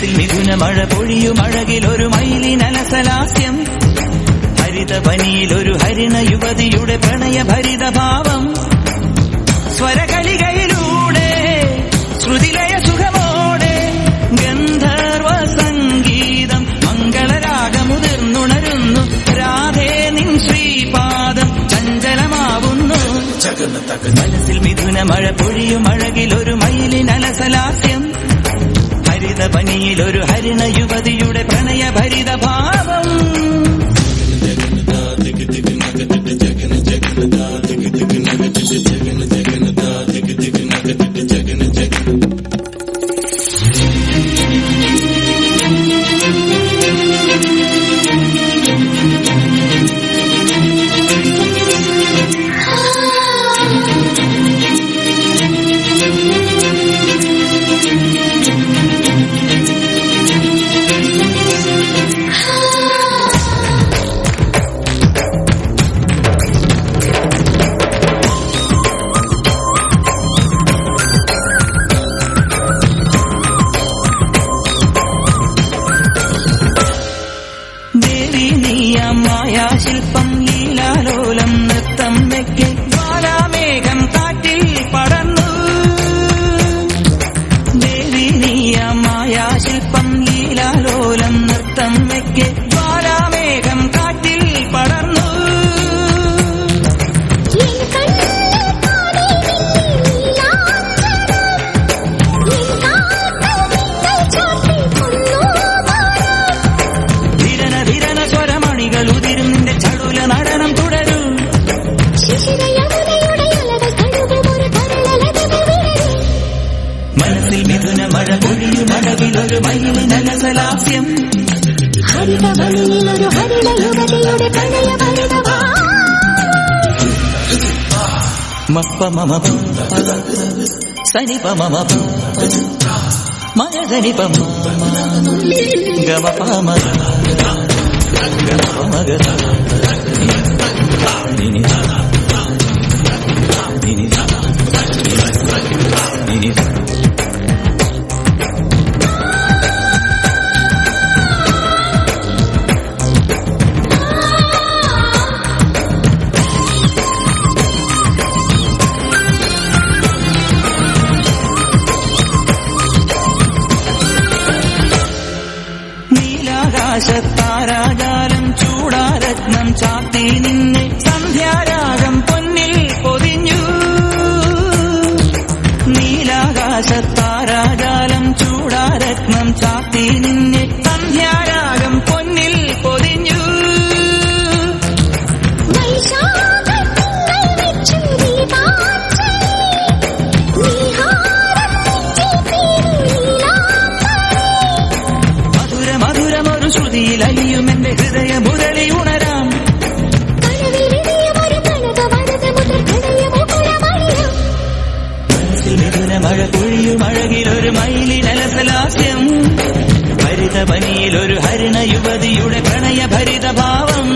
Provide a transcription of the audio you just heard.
മനസ്സിൽ മിഥുന മഴ പൊഴിയും അഴകിലൊരു മയിലിനലസലാസ്യം ഹരിതവനിയിലൊരു ഹരിണ യുവതിയുടെ പ്രണയഭരിത ഭാവം സ്വരകലികയിലൂടെ ശ്രുതിലയ സുഖമോടെ ഗന്ധർവ സംഗീതം മംഗളരാഗമുതിർന്നുണരുന്നു രാധേ നിൻ ശ്രീപാദം ചഞ്ചലമാവുന്നു മനസ്സിൽ മിഥുന മഴ പൊഴിയും അഴകിലൊരു മയിലിനലസലാസ്യം ഹരിതവനിയിലൊരു ഹരിണ യുവതിയുടെ പ്രണയഭരിത ഭാവം മായാശില്പം ലീലാലോലം നൃത്തം വെക്കെ ജ്വാലാമേഘം കാറ്റിൽ പടർന്നു ദേവി നീയ മായാശില്പം ലീലാലോലം നൃത്തം വെക്കെ ജ്വാലാമേഘം കാറ്റിൽ പടർന്നു ഉതിരും നിന്റെ ചടുല നടനം തുടരൂ മനസ്സിൽ മിഥുന മഴ പൊഴിയും അഴകിലൊരു മയിലിനലസലാസ്യം ഹരിതവനിയിലൊരു ഹരിണ യുവതിയുടെ പ്രണയഭരിത മപ്പ മമ സനിപ മമ മഗനിപ ഗമ പമ നീലാകാശത്താരാജാലം ചൂടാരത്നം ചാത്തി നിന്നെ സന്ധ്യാരാഗം പൊന്നിൽ പൊതിഞ്ഞു നീലാകാശത്താരാജാലം ചൂടാരത്നം ചാത്തി നിന്നെ സന്ധ്യാരാഗം പൊന്നിൽ പൊതിഞ്ഞു ശ്രുതിയിലലിയും എന്റെ ഹൃദയ മുരളി ഉണരാം മനസ്സിൽ മിഥുന മഴ പൊഴിയും അഴകിലൊരു മയിലിനലസലാസ്യം ഹരിതവനിയിലൊരു ഹരിണ യുവതിയുടെ പ്രണയഭരിത ഭാവം